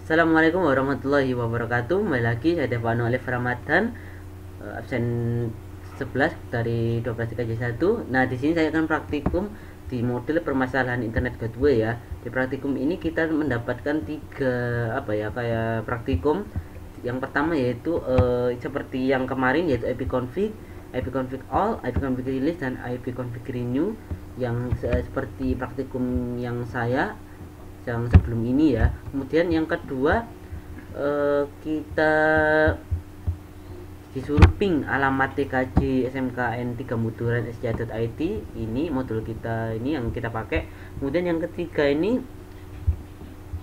Assalamualaikum warahmatullahi wabarakatuh. Kembali lagi saya Devano Alif Ramadan, absen 11 dari 12 TKJ1. Nah, di sini saya akan praktikum di model permasalahan internet gateway ya. Di praktikum ini kita mendapatkan tiga kayak praktikum. Yang pertama yaitu seperti yang kemarin, yaitu ipconfig, ipconfig all, ipconfig release, dan ipconfig renew, yang seperti praktikum yang sebelum ini ya. Kemudian yang kedua, kita disuruh ping alamat TKJ SMKN 3 Muturan SCA.IT. Ini modul kita ini yang kita pakai. Kemudian yang ketiga ini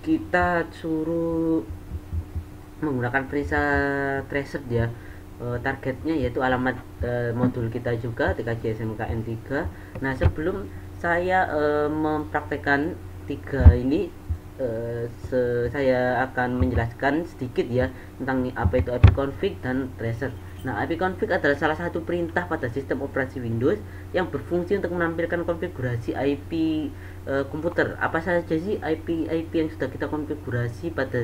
kita suruh menggunakan Prisa Tracer ya. Targetnya yaitu alamat modul kita juga TKJ SMKN 3. Nah, sebelum saya mempraktekkan tiga ini, saya akan menjelaskan sedikit ya tentang apa itu ipconfig dan tracer. Nah, ipconfig adalah salah satu perintah pada sistem operasi Windows yang berfungsi untuk menampilkan konfigurasi IP komputer. Apa saja sih IP yang sudah kita konfigurasi pada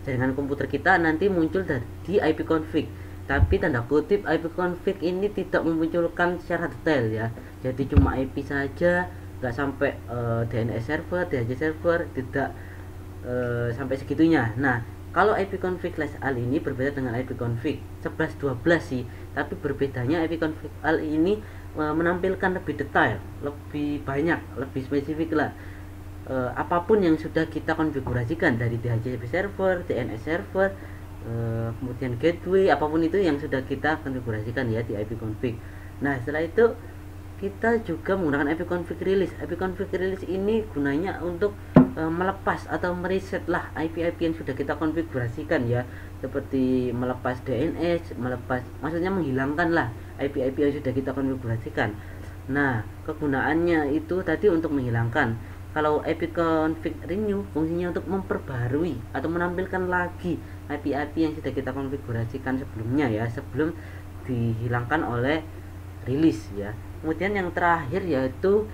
jaringan komputer kita nanti muncul di ipconfig. Tapi tanda kutip, ipconfig ini tidak memunculkan secara detail ya. Jadi cuma IP saja, nggak sampai DNS server, DHC server, tidak sampai segitunya. Nah, kalau ipconfig/al ini berbeda dengan ipconfig 11.12 sih, tapi berbedanya ipconfig al ini menampilkan lebih detail, lebih banyak, lebih spesifik lah. Apapun yang sudah kita konfigurasikan dari DHCP server, DNS server, kemudian gateway, apapun itu yang sudah kita konfigurasikan ya di ipconfig. Nah, setelah itu kita juga menggunakan ipconfig release. Ipconfig release ini gunanya untuk melepas atau mereset lah IP-IP yang sudah kita konfigurasikan ya, seperti melepas DNS, maksudnya menghilangkan lah IP-IP yang sudah kita konfigurasikan. Nah, kegunaannya itu tadi untuk menghilangkan. Kalau ipconfig renew fungsinya untuk memperbarui atau menampilkan lagi IP-IP yang sudah kita konfigurasikan sebelumnya ya, sebelum dihilangkan oleh release ya. Kemudian yang terakhir yaitu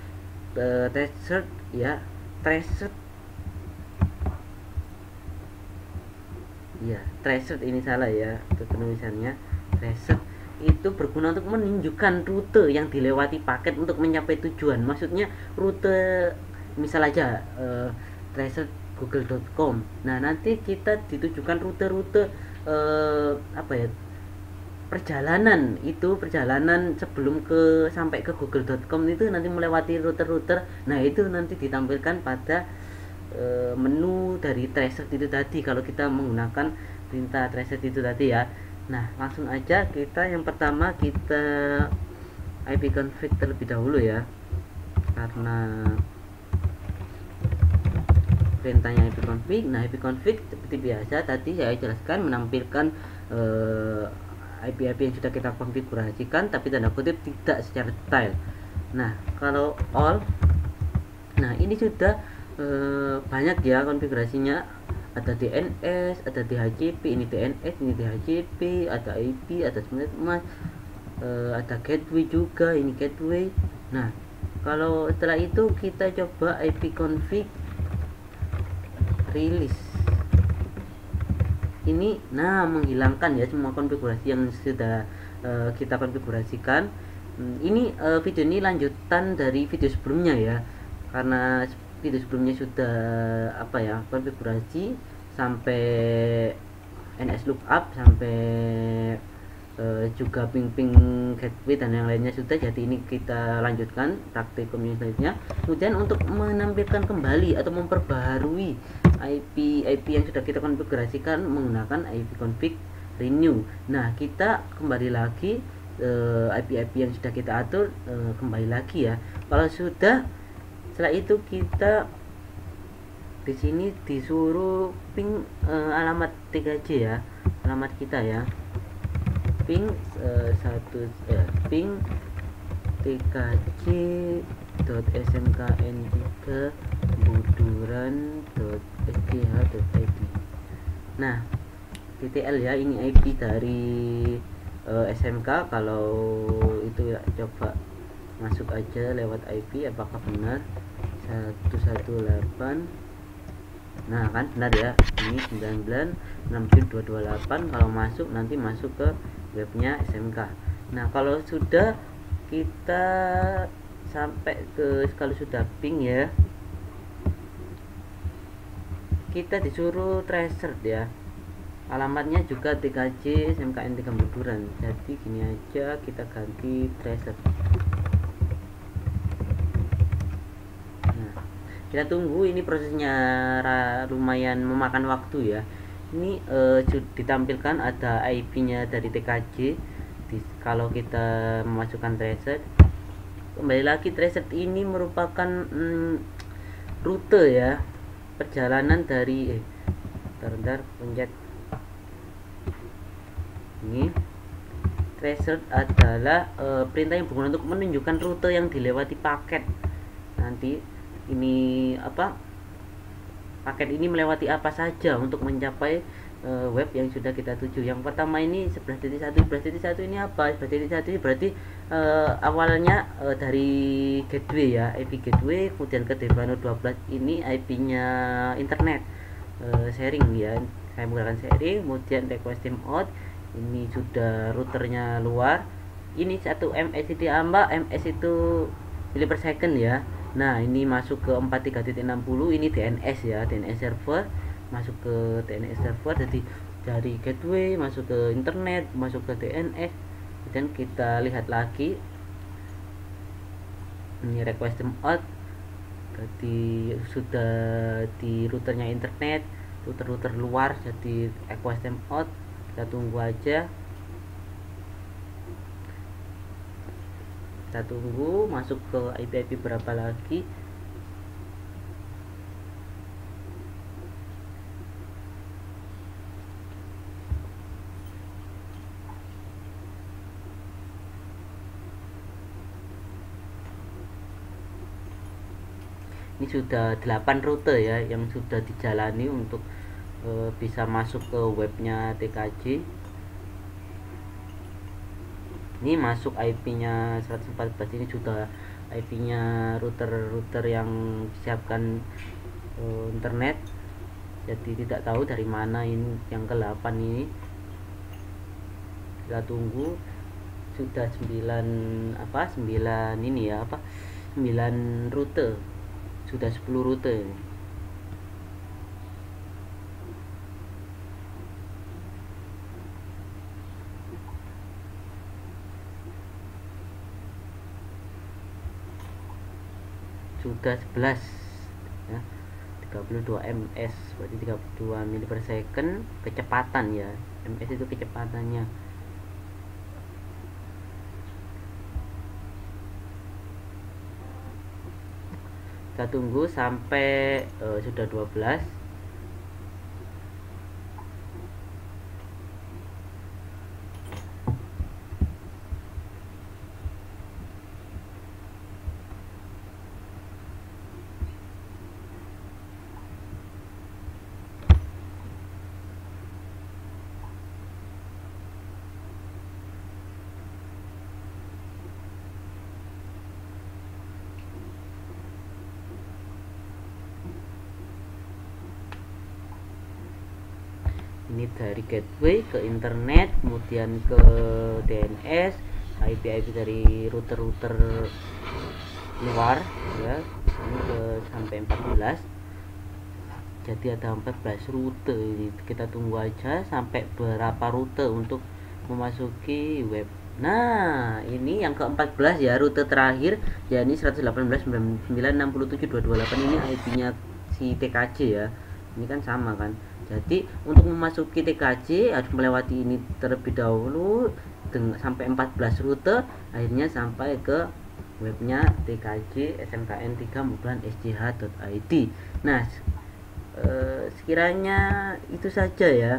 tracer ya. Tracer ini salah ya, itu penulisannya. Tracer itu berguna untuk menunjukkan rute yang dilewati paket untuk mencapai tujuan. Maksudnya rute, misal aja tracer google.com. Nah, nanti kita ditujukan rute-rute perjalanan sebelum sampai ke google.com itu nanti melewati router. Nah, itu nanti ditampilkan pada menu dari tracer itu tadi kalau kita menggunakan perintah tracer itu tadi ya. Nah, langsung aja yang pertama kita ipconfig terlebih dahulu ya, karena perintahnya ipconfig. Nah, ipconfig seperti biasa tadi saya jelaskan menampilkan IP-IP yang sudah kita konfigurasikan, tapi tanda kutip tidak secara detail. Nah, kalau all, nah ini sudah banyak ya konfigurasinya. Ada DNS, ada DHCP, ini DNS, ini DHCP, ada IP, ada subnet, ada gateway juga, ini gateway. Nah, kalau setelah itu kita coba ipconfig release ini. Nah, menghilangkan ya semua konfigurasi yang sudah kita konfigurasikan. Ini video ini lanjutan dari video sebelumnya ya, karena video sebelumnya sudah konfigurasi sampai NS lookup, sampai juga ping gateway dan yang lainnya sudah. Jadi ini kita lanjutkan praktikum yang selanjutnya. Kemudian untuk menampilkan kembali atau memperbaharui IP yang sudah kita konfigurasikan menggunakan ipconfig renew. Nah, kita kembali lagi IP yang sudah kita atur, kembali lagi ya. Kalau sudah, setelah itu kita di sini disuruh ping alamat TKJ ya, alamat kita ya, ping ping tkj.smkn3 buduran.sch.id. Nah, TTL ya, ini IP dari SMK. Kalau itu ya, coba masuk aja lewat IP apakah benar 118 Nah kan benar ya, ini 9967.228. Kalau masuk nanti masuk ke webnya SMK. Nah kalau sudah kita sampai ke, kalau sudah ping ya, kita disuruh tracer ya, alamatnya juga TKJ SMKN 3 Buduran. Jadi gini aja, kita ganti tracer. Nah kita tunggu, ini prosesnya lumayan memakan waktu ya. Ini ditampilkan ada IP nya dari TKJ kalau kita memasukkan tracer. Kembali lagi, tracer ini merupakan rute ya, perjalanan dari bentar pencet ini. Tracer adalah perintah yang berguna untuk menunjukkan rute yang dilewati paket. Nanti ini apa, paket ini melewati apa saja untuk mencapai web yang sudah kita tuju. Yang pertama ini 11.1. 11.1 ini apa? 11.1 ini berarti awalnya dari gateway ya, IP gateway, kemudian ke Devano 12 ini IP-nya internet sharing ya. Saya menggunakan sharing, kemudian request timeout ini sudah routernya luar. Ini 1 ms itu ambak, ms itu mili per second ya. Nah ini masuk ke 43.60, ini DNS ya, DNS server, masuk ke DNS server. Jadi dari gateway masuk ke internet, masuk ke DNS. Dan kita lihat lagi, ini request timeout, jadi sudah di routernya internet, router luar, jadi request timeout. Kita tunggu aja, kita tunggu masuk ke IP berapa lagi. Ini sudah 8 rute ya yang sudah dijalani untuk bisa masuk ke webnya TKJ. Ini masuk IP-nya 114, ini sudah IP-nya router yang disiapkan internet. Jadi tidak tahu dari mana ini yang ke-8 ini. Kita tunggu, sudah 9 ini ya, 9 rute. Sudah 10 rute ini. Sudah 11 ya, 32 ms, berarti 32 mili per second kecepatan ya. ms itu kecepatannya. Kita tunggu sampai sudah 12. Ini dari gateway ke internet, kemudian ke DNS, IP dari router luar ya. Ini sampai 14. Jadi ada 14 rute ini. Kita tunggu aja sampai berapa rute untuk memasuki web. Nah ini yang ke-14 ya, rute terakhir ya, ini 118.9967.228. ini IP nya si TKJ ya. Ini kan sama kan. Jadi untuk memasuki TKJ harus melewati ini terlebih dahulu sampai 14 rute, akhirnya sampai ke webnya TKJ SMKN 3 Buduran SJH.id. Nah sekiranya itu saja ya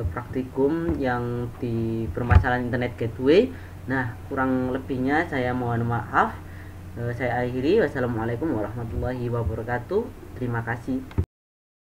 praktikum yang di permasalahan internet gateway. Nah kurang lebihnya saya mohon maaf. Saya akhiri, wassalamualaikum warahmatullahi wabarakatuh. Terima kasih.